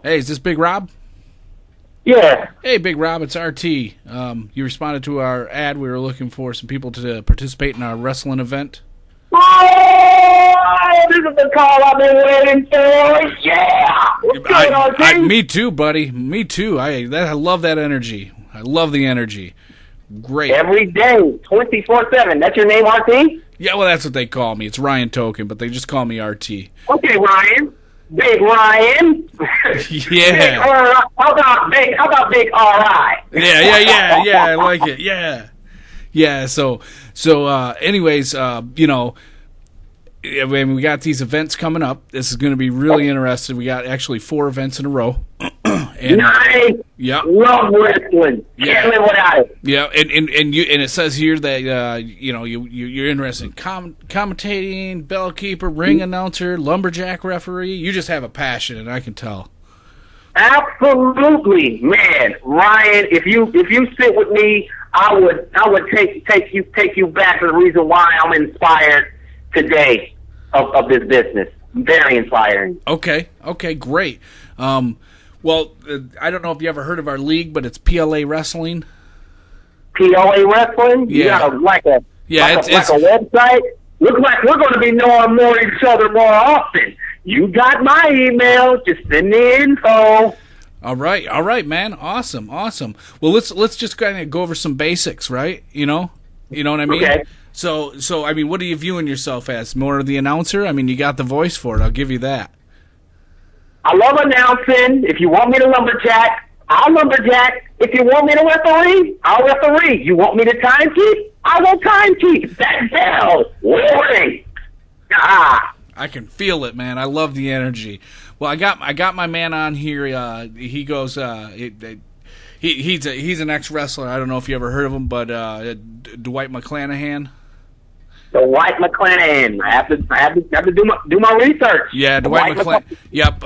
Hey, is this Big Rob? Yeah. Hey, Big Rob, it's RT. You responded to our ad. We were looking for some people to participate in our wrestling event. Oh, this is the call I've been waiting for. Yeah. What's good, RT? Me too, buddy. Me too. I love that energy. I love the energy. Great. Every day, 24/7. That's your name, RT? Yeah, well, that's what they call me. It's Ryan Token, but they just call me RT. Okay, Ryan. Big Ryan. Yeah. How about Big RI? Yeah. I like it. Yeah. So. Anyways, when we got these events coming up, this is going to be really interesting. We got actually 4 events in a row. Nice. Yeah. Love wrestling. Can't live without it. Yeah, and it says here that you're interested in commentating, bell keeper, ring announcer, lumberjack referee. You just have a passion, and I can tell. Absolutely, man. Ryan, if you sit with me, I would take you back to the reason why I'm inspired today of this business. Very inspiring. Okay, great. Well, I don't know if you ever heard of our league, but it's PLA Wrestling. PLA Wrestling? Yeah. You got a it's a website? Looks like we're going to be knowing more each other more often. You got my email. Just send the info. All right, man. Awesome. Well, let's just kind of go over some basics, right? You know what I mean? Okay. So I mean, what are you viewing yourself as? More of the announcer? I mean, you got the voice for it. I'll give you that. I love announcing. If you want me to lumberjack, I'll lumberjack. If you want me to referee, I'll referee. You want me to timekeep? I will timekeep. That bell. Warning. I can feel it, man. I love the energy. Well, I got my man on here. He goes. He's an ex-wrestler. I don't know if you ever heard of him, but Dwight McClanahan. Dwight McClanahan. I have to do my research. Yeah, Dwight McClanahan. Yep.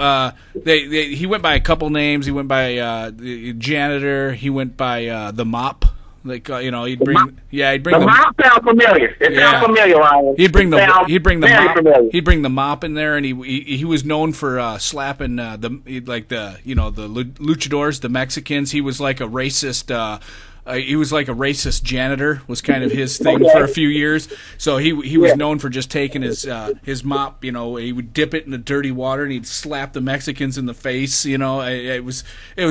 He went by a couple names. He went by janitor. He went by the mop. Like he'd bring the mop sounds familiar. It sounds familiar, Ryan. He'd bring the mop. Familiar. He'd bring the mop in there, and he was known for slapping the luchadors, the Mexicans. He was like a racist. He was like a racist janitor, was kind of his thing for a few years. So he was known for just taking his mop, he would dip it in the dirty water and he'd slap the Mexicans in the face. It was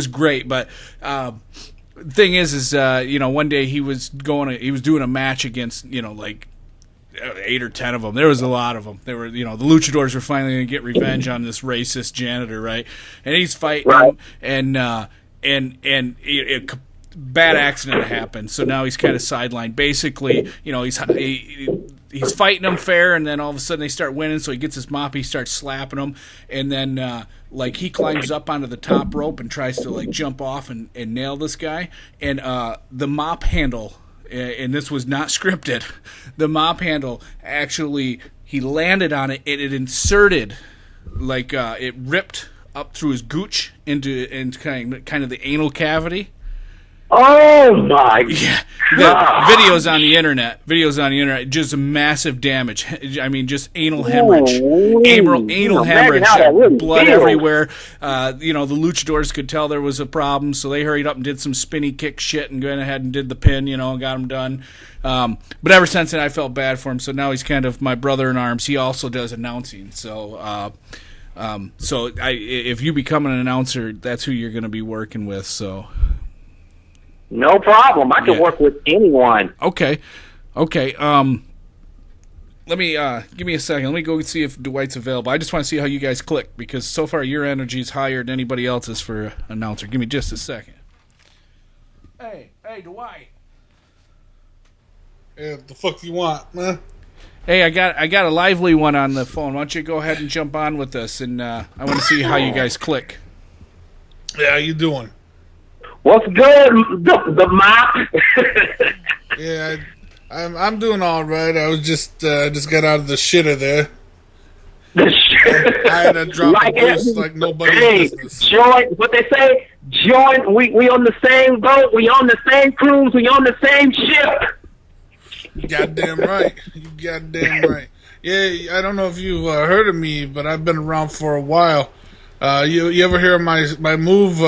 great. But thing is one day he was doing a match against like 8 or 10 of them. There was a lot of them. They were, the luchadors were finally going to get revenge on this racist janitor, right? And he's fighting him, and bad accident happened, so now he's kind of sidelined. Basically, he's fighting them fair, and then all of a sudden they start winning, so he gets his mop, he starts slapping them, and then he climbs up onto the top rope and tries to jump off and nail this guy, and the mop handle, and this was not scripted, the mop handle actually, he landed on it, and it inserted, it ripped up through his gooch into kind of the anal cavity. Oh my! Yeah, the videos on the internet, just massive damage. I mean, just anal hemorrhage, anal hemorrhage, blood everywhere. The luchadors could tell there was a problem, so they hurried up and did some spinny kick shit and went ahead and did the pin, and got him done. But ever since then, I felt bad for him. So now he's kind of my brother in arms. He also does announcing. So if you become an announcer, that's who you're going to be working with. So. No problem. I can work with anyone. Okay. Let me give me a second. Let me go see if Dwight's available. I just want to see how you guys click because so far your energy is higher than anybody else's for an announcer. Give me just a second. Hey, Dwight. Yeah, what the fuck you want, man? Hey, I got a lively one on the phone. Why don't you go ahead and jump on with us, and I want to see how you guys click. Yeah, how you doing? What's good, the mop? Yeah, I'm doing all right. I was just got out of the shitter there. The shit. I had to drop a deuce like nobody's business. Join what they say. Join. We on the same boat. We on the same cruise. We on the same ship. You goddamn right. Yeah, I don't know if you've heard of me, but I've been around for a while. You ever hear my move?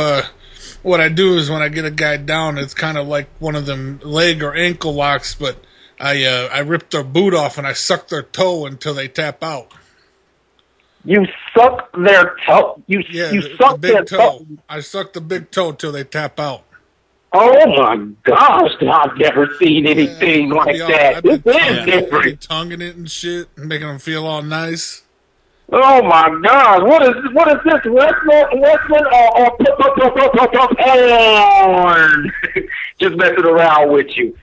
What I do is when I get a guy down, it's kind of like one of them leg or ankle locks, but I rip their boot off and I suck their toe until they tap out. You suck their toe. You suck the big their toe. I suck the big toe till they tap out. Oh my gosh! I've never seen anything like that. This is different. I've been tonguing it and shit, and making them feel all nice. Oh my God! What is this wrestling or porn? Just messing around with you.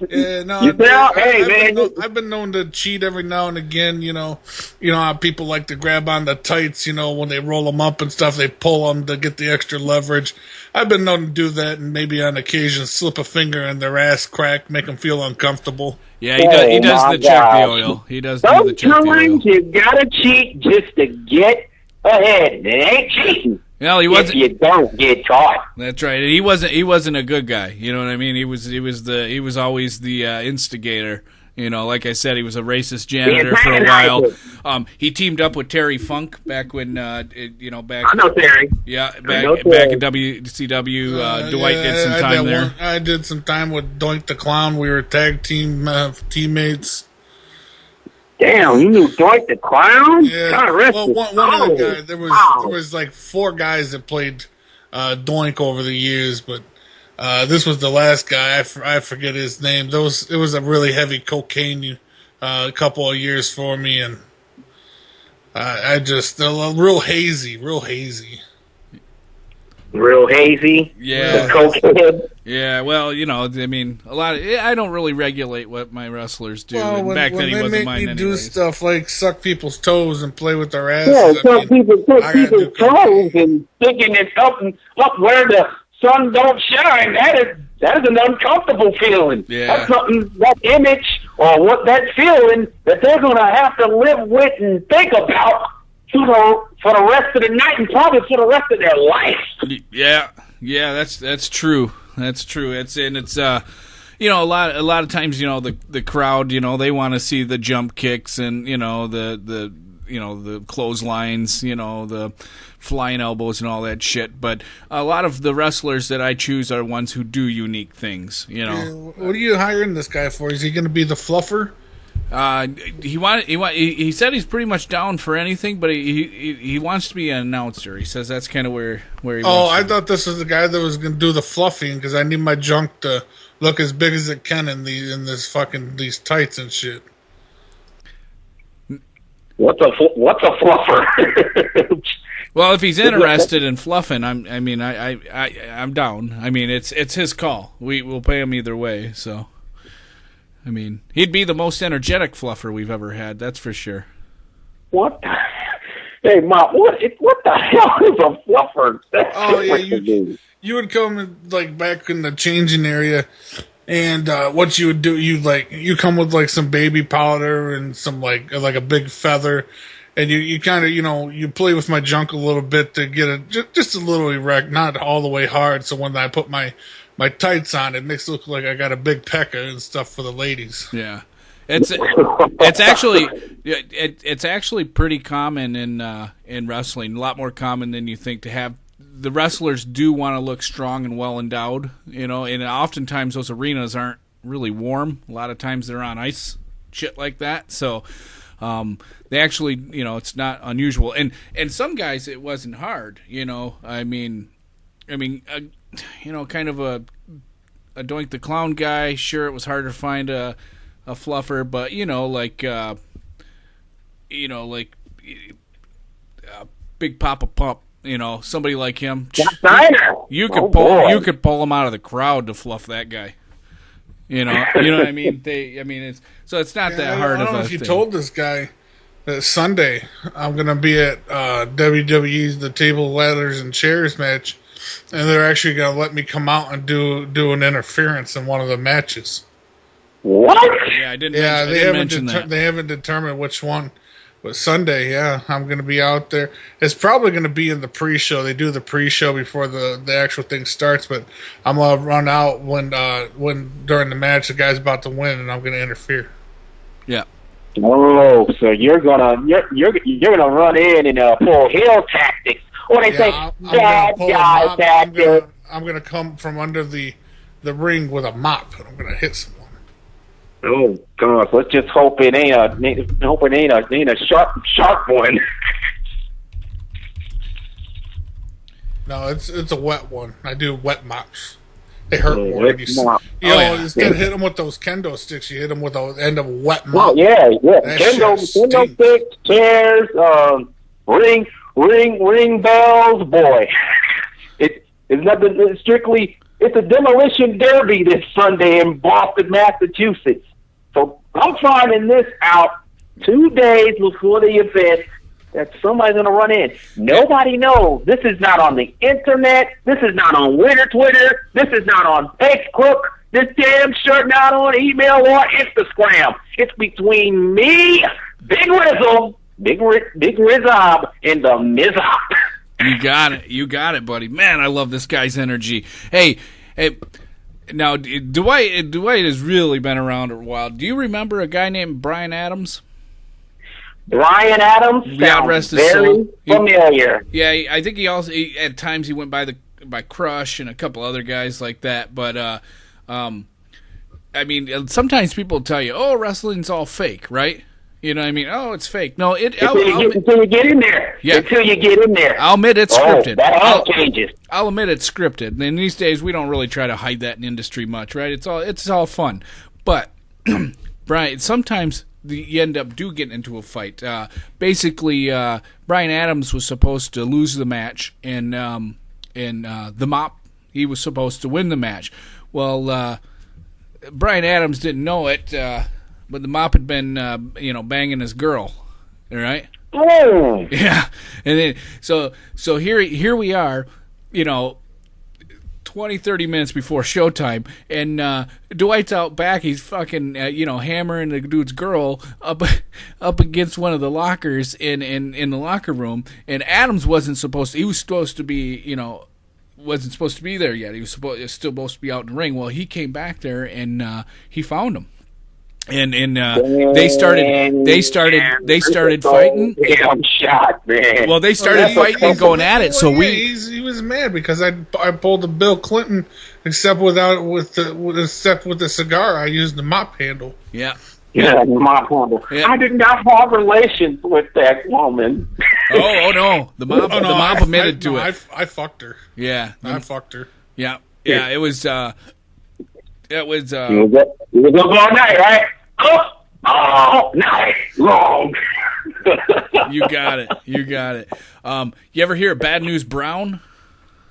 Yeah, no, I've been known to cheat every now and again. You know how people like to grab on the tights. When they roll them up and stuff, they pull them to get the extra leverage. I've been known to do that, and maybe on occasion slip a finger in their ass crack, make them feel uncomfortable. Yeah, he does the check the oil. He does do the check the oil. You gotta cheat just to get ahead. It ain't cheating. Well, he wasn't. If you don't get caught. That's right. He wasn't a good guy. You know what I mean? He was always the instigator. Like I said, he was a racist janitor for a while. He teamed up with Terry Funk back when back. I know Terry. Yeah, back in WCW. Dwight did some time there. I did some time with Doink the Clown. We were tag team teammates. Damn, you knew Dwight the Clown? Yeah. Well, one other guy. There was like 4 guys that played Doink over the years, but this was the last guy. I forget his name. It was a really heavy cocaine couple of years for me, and I just real hazy. Real hazy? Yeah. The cokehead? Yeah, well, a lot of I don't really regulate what my wrestlers do. Well, and back then he wasn't mine anyways. Do stuff like suck people's toes and play with their asses. Yeah, suck people's toes and sticking it up where the sun don't shine. That is an uncomfortable feeling. Yeah. That's something, that image or what that feeling that they're going to have to live with and think about for the rest of the night and probably for the rest of their life. Yeah, that's true. That's true. It's a lot of times the crowd they want to see the jump kicks and the clotheslines, the flying elbows and all that shit. But a lot of the wrestlers that I choose are ones who do unique things. What are you hiring this guy for? Is he going to be the fluffer? He said he's pretty much down for anything, but he wants to be an announcer. He says that's kind of where he wants I thought this was the guy that was going to do the fluffing because I need my junk to look as big as it can in these tights and shit. What's a fluffer? Well, if he's interested in fluffing, I'm down. I mean, it's his call. We'll pay him either way. So, I mean, he'd be the most energetic fluffer we've ever had. That's for sure. What? Hey, Mom, what the hell is a fluffer? That's you would come in, back in the changing area. And what you would do, you come with some baby powder and some like a big feather, and you kind of you play with my junk a little bit to get it just a little erect, not all the way hard. So when I put my tights on, it makes it look like I got a big pecker and stuff for the ladies. Yeah, it's actually pretty common in wrestling, a lot more common than you think to have. The wrestlers do want to look strong and well endowed, and oftentimes those arenas aren't really warm. A lot of times they're on ice, shit like that. So they actually, it's not unusual. And some guys it wasn't hard, kind of a Doink the Clown guy. Sure, it was hard to find a fluffer, but Big Papa Pump. Somebody like him. You could pull him out of the crowd to fluff that guy. You know what I mean? It's not that hard. I don't know if you told this guy that Sunday I'm gonna be at WWE's The Table, Ladders, and Chairs match, and they're actually gonna let me come out and do an interference in one of the matches. What? Yeah, I didn't. Yeah, they haven't determined which one. But Sunday, yeah, I'm going to be out there. It's probably going to be in the pre-show. They do the pre-show before the actual thing starts, but I'm going to run out when during the match the guy's about to win, and I'm going to interfere. Yeah. Oh, so you're gonna run in and pull heel tactics Or they say, bad guy, bad guy. I'm gonna come from under the ring with a mop, and I'm gonna hit someone. Oh gosh, let's just hope it ain't a sharp one. No, it's a wet one. I do wet mops. They hurt more. Instead of hitting them with those kendo sticks, you hit them with the end of a wet mop. Oh yeah. Kendo sticks, chairs, ring bells. Boy, it's nothing. It's a demolition derby this Sunday in Boston, Massachusetts. So I'm finding this out 2 days before the event that somebody's going to run in. Nobody knows. This is not on the internet. This is not on Twitter. This is not on Facebook. This damn sure not on email or Instagram. It's between me, Big Rizzle, Big Rizzob, and the Mizzob. You got it, buddy. Man, I love this guy's energy. Hey, now Dwight has really been around a while. Do you remember a guy named Bryan Adams? Bryan Adams sounds very familiar. I think at times he went by Crush and a couple other guys like that. But I mean, sometimes people tell you, "Oh, wrestling's all fake," right? You know what I mean? Oh, it's fake. No, until you get in there. Yeah. Until you get in there. I'll admit it's scripted. That all changes. I'll admit it's scripted. And these days, we don't really try to hide that in industry much, right? It's all fun. But, Brian, sometimes you end up getting into a fight. Basically, Bryan Adams was supposed to lose the match, and the Mop, he was supposed to win the match. Well, Bryan Adams didn't know it, but the Mop had been, banging his girl, all right? Oh. Yeah, and then so here we are, 20, 30 minutes before showtime, and Dwight's out back. He's fucking, hammering the dude's girl up against one of the lockers in the locker room, and Adams wasn't supposed to. He was supposed to be, wasn't supposed to be there yet. He was still supposed to be out in the ring. Well, he came back there and he found him. And they started fighting. Damn shot, man. Well, they started fighting and going at it. So he was mad because I pulled the Bill Clinton, except with the cigar. I used the mop handle. Yeah. Yeah, mop handle. Yeah. I did not have relations with that woman. Oh no, the mop admitted to it. I fucked her. Yeah, I fucked her. Yeah. It was. It was up all night, right? Oh, night long. You got it. You ever hear of Bad News Brown?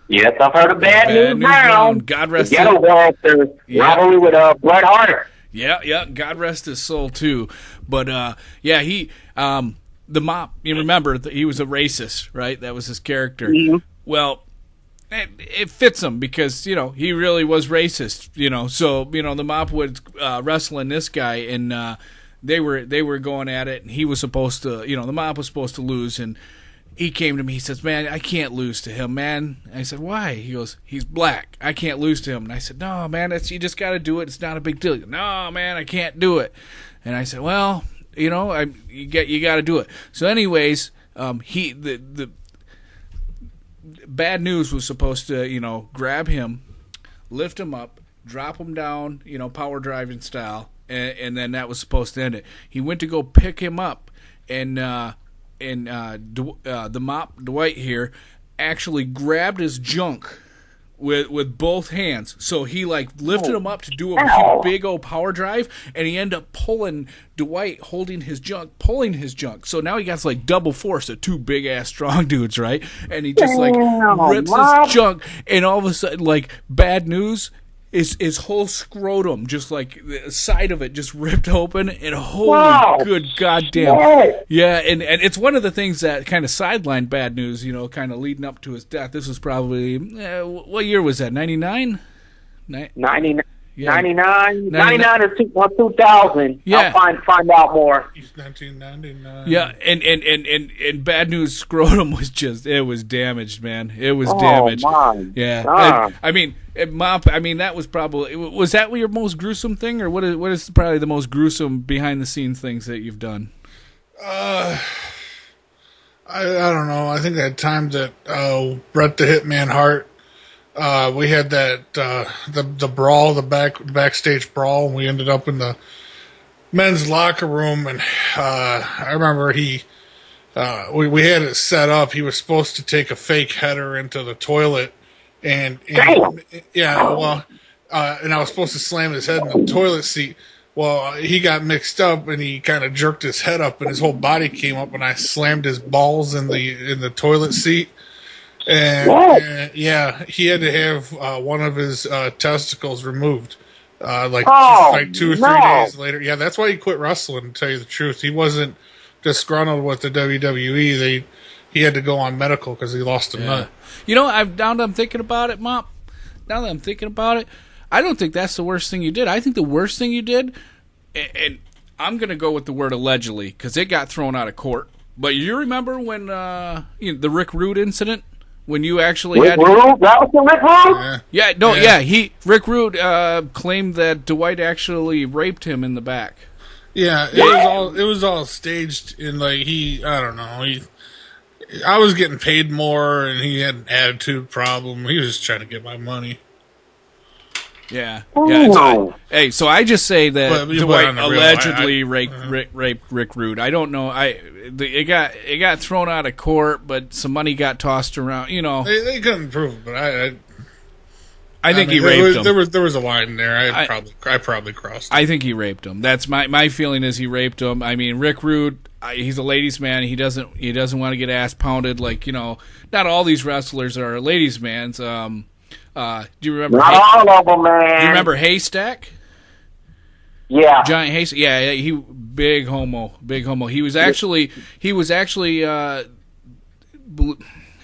Yes, I've heard of Bad News Brown. God rest his soul. Rivalry with Bret Hart. Yeah. God rest his soul too. But he the Mop. You remember he was a racist, right? That was his character. Mm-hmm. Well, it fits him because he really was racist. So the Mop was wrestling this guy, and they were going at it, and he was supposed to. The Mop was supposed to lose, and he came to me. He says, "Man, I can't lose to him, man." And I said, "Why?" He goes, "He's black. I can't lose to him." And I said, "No, man, you just got to do it. It's not a big deal." "No, man, I can't do it." And I said, "Well, you got to do it." So, anyways, the Bad News was supposed to, grab him, lift him up, drop him down, power driving style, and then that was supposed to end it. He went to go pick him up, and the Mop, Dwight here, actually grabbed his junk with both hands. So he lifted him up to do a big old power drive, and he ended up pulling Dwight, holding his junk, pulling his junk. So now he got double force of two big ass strong dudes, right? And he just rips his junk, and all of a sudden, Bad News. His whole scrotum, just the side of it, just ripped open, and holy good goddamn, yeah, and it's one of the things that kind of sidelined Bad News, kind of leading up to his death. This was probably what year was that? 99? 99. Yeah. 99 or 2000. Yeah. I'll find out more. It's 1999. Yeah, and Bad News scrotum was it was damaged, man. It was damaged. Man. Yeah. I mean, Mop. I mean, that was probably was that your most gruesome thing, or what is probably the most gruesome behind the scenes things that you've done? I don't know. I think that time that Bret the Hitman Hart, we had that the brawl, the backstage brawl, and we ended up in the men's locker room, and I remember we had it set up. He was supposed to take a fake header into the toilet, and yeah, well, and I was supposed to slam his head in the toilet seat. Well, he got mixed up, and he kind of jerked his head up, and his whole body came up, and I slammed his balls in the toilet seat. And yeah, he had to have one of his testicles removed. Like 2 or 3 days later. Yeah, that's why he quit wrestling, to tell you the truth. He wasn't disgruntled with the WWE. He had to go on medical because he lost a nut. You know, now that I'm thinking about it, Mop, I don't think that's the worst thing you did. I think the worst thing you did, and I'm going to go with the word allegedly, because it got thrown out of court. But you remember when the Rick Rude incident? When you actually Rick Rude? That was the Rick Rude? Rick Rude claimed that Dwight actually raped him in the back. Yeah, it was all staged, and like I don't know, I was getting paid more, and he had an attitude problem. He was just trying to get my money. Yeah. So I just say that Dwight allegedly raped Rick Rude. I don't know. It got thrown out of court, but some money got tossed around. You know, they couldn't prove it, but I think he raped him. There was a line there. I probably crossed it. I think he raped him. That's my feeling is he raped him. I mean, Rick Rude, he's a ladies' man. He doesn't want to get ass pounded like, you know. Not all these wrestlers are ladies' mans. Do you remember? Not all of them, man. Do you remember Haystack? Yeah. Giant Haystack. Yeah, he big homo. He was actually.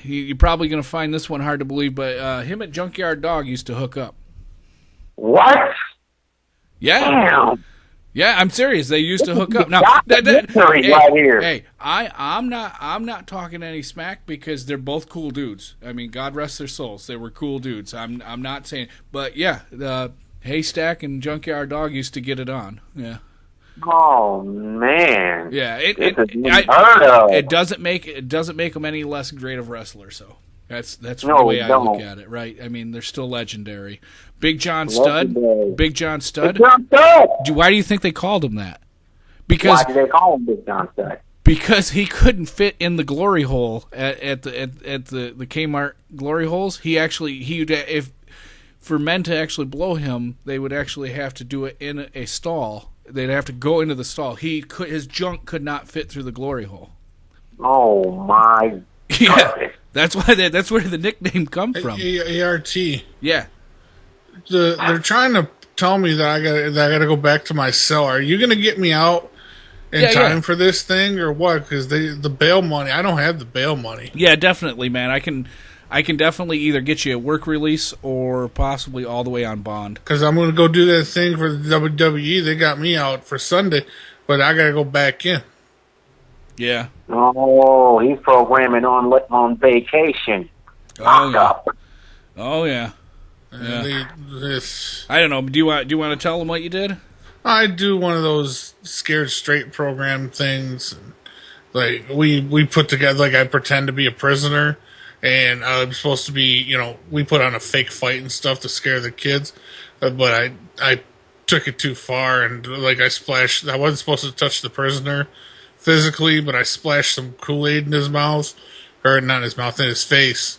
You're probably going to find this one hard to believe, but him and Junkyard Dog used to hook up. What? Yeah. Damn. Yeah, I'm serious. They used to hook up. Now, hey, I'm not talking any smack because they're both cool dudes. I mean, God rest their souls. They were cool dudes. I'm not saying, but yeah, the Haystack and Junkyard Dog used to get it on. Yeah. Oh man. Yeah, it doesn't make them any less great of wrestlers. So that's the way I look at it, right? I mean, they're still legendary. Big John Studd. Why do you think they called him that? Why did they call him Big John Studd? Because he couldn't fit in the glory hole at the Kmart glory holes. If for men to actually blow him, they would actually have to do it in a stall. They'd have to go into the stall. His junk could not fit through the glory hole. Oh my God. Yeah, that's where the nickname comes from. ART. Yeah. They're trying to tell me that I gotta go back to my cell. Are you gonna get me out in time for this thing or what? Because the bail money, I don't have the bail money. Yeah, definitely, man. I can definitely either get you a work release or possibly all the way on bond. Because I'm gonna go do that thing for the WWE. They got me out for Sunday, but I gotta go back in. Yeah. Oh, he's programming on vacation. Oh yeah. Yeah. I don't know. Do you want to tell them what you did? I do one of those scared straight program things. Like we put together, like I pretend to be a prisoner, and I'm supposed to be, we put on a fake fight and stuff to scare the kids. But I took it too far, and like I wasn't supposed to touch the prisoner physically, but I splashed some Kool-Aid in his mouth, or not in his mouth, in his face.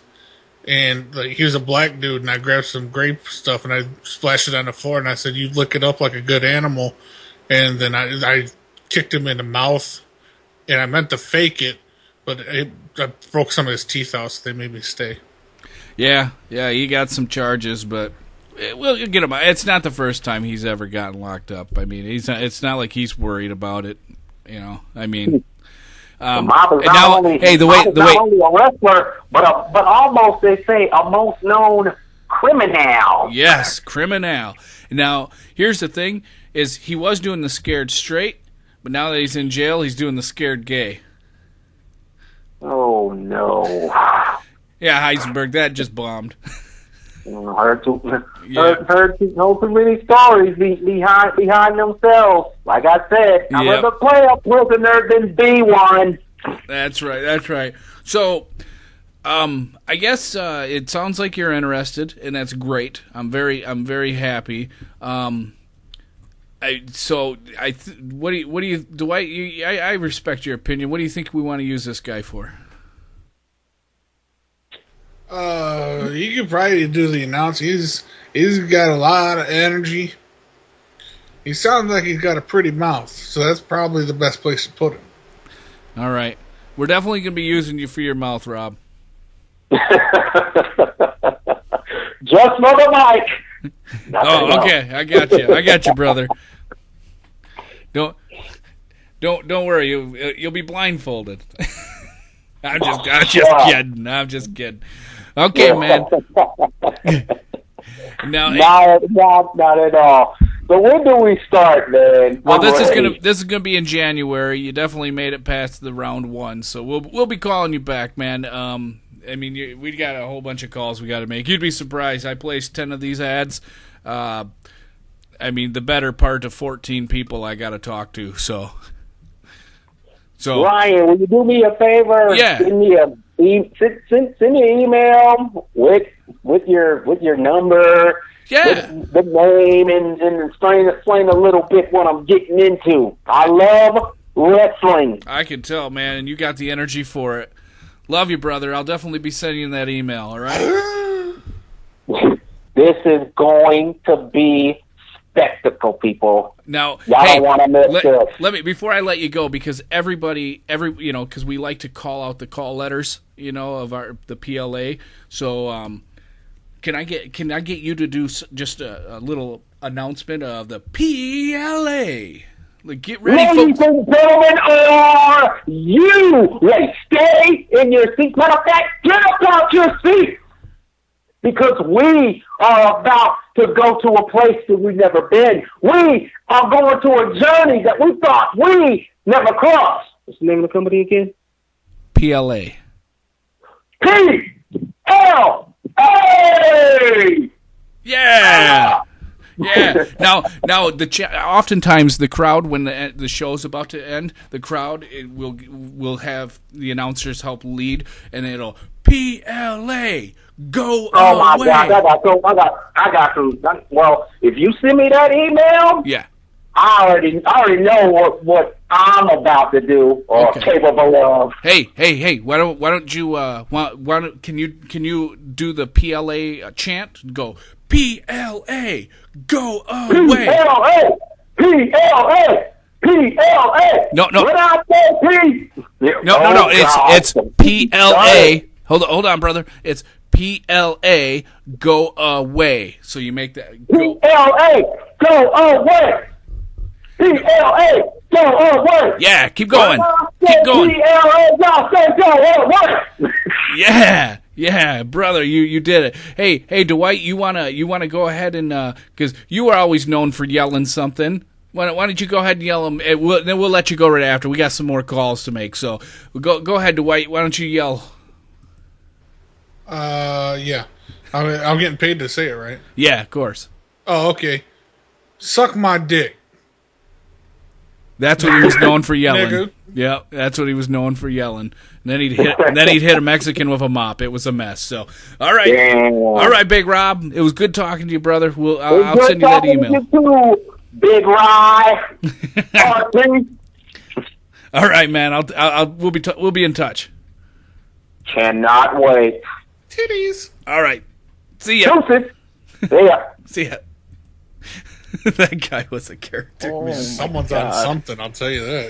And like he was a black dude, and I grabbed some grape stuff and I splashed it on the floor, and I said, "You lick it up like a good animal." And then I kicked him in the mouth, and I meant to fake it, but I broke some of his teeth out, so they made me stay. Yeah, he got some charges, but we'll get him. It's not the first time he's ever gotten locked up. I mean, it's not like he's worried about it. I mean. Not only a wrestler, but almost, they say, a most known criminal. Yes, criminal. Now, here's the thing, is he was doing the scared straight, but now that he's in jail, he's doing the scared gay. Oh, no. Yeah, Heisenberg, that just bombed. Heard too many stories behind themselves. Like I said, I'd rather play a prisoner than be one. That's right. That's right. So, I guess it sounds like you're interested, and that's great. I'm very happy. What do you, Dwight? I respect your opinion. What do you think we want to use this guy for? You could probably do the announce. He's got a lot of energy. He sounds like he's got a pretty mouth, so that's probably the best place to put him. All right, we're definitely going to be using you for your mouth, Rob. Just for the mic. Oh, okay. I got you, brother. Don't worry. You'll be blindfolded. I'm just kidding. Okay, man. Now, not at all. So when do we start, man? Well, this is gonna be in January. You definitely made it past the round one, so we'll be calling you back, man. I mean, we got a whole bunch of calls we got to make. You'd be surprised. I placed 10 of these ads. I mean, the better part of 14 people I got to talk to. So Ryan, will you do me a favor? Yeah. Send me send me an email with your number. Yeah. With the name and explain a little bit what I'm getting into. I love wrestling. I can tell, man, and you got the energy for it. Love you, brother. I'll definitely be sending you that email, all right? This is going to be spectacle, people. Now, y'all don't want to miss this. Let me, before I let you go, because because we like to call out the call letters, of the PLA. So, can I get you to do just a little announcement of the PLA? Like, get ready, ladies folks. and gentlemen, are you ready? Stay in your seat. Matter of fact, get up out your seat. Because we are about to go to a place that we've never been. We are going to a journey that we thought we never crossed. What's the name of the company again? PLA. PLA! Yeah! Yeah. Now, oftentimes the crowd, when the show's about to end, the crowd will have the announcers help lead, and it'll PLA go away. Oh my God! I got to. Well, if you send me that email, yeah, I already know what I'm about to do or capable of. Hey! Why don't you can you do the PLA chant? Go PLA, go away. PLA. No. When I say P. No. It's PLA. Hold on, brother. It's PLA, go away. So you make that go. PLA, go away. PLA, go away. Yeah, keep going. Keep going. PLA, y'all say go away. Yeah, brother, you did it. Hey, Dwight, you wanna go ahead and because you are always known for yelling something. Why don't you go ahead and yell them? Then we'll let you go right after. We got some more calls to make. So go ahead, Dwight. Why don't you yell? Yeah. I'm getting paid to say it, right? Yeah, of course. Oh, okay. Suck my dick. That's what he was known for yelling. Nigga. Yeah, that's what he was known for yelling. And then he'd hit a Mexican with a mop. It was a mess. So, all right, all right, Big Rob. It was good talking to you, brother. I'll send you that email. You too, Big Rye. All right, man. We'll be in touch. Cannot wait. Titties. All right. See ya. See ya. That guy was a character. Someone's on something, I'll tell you that.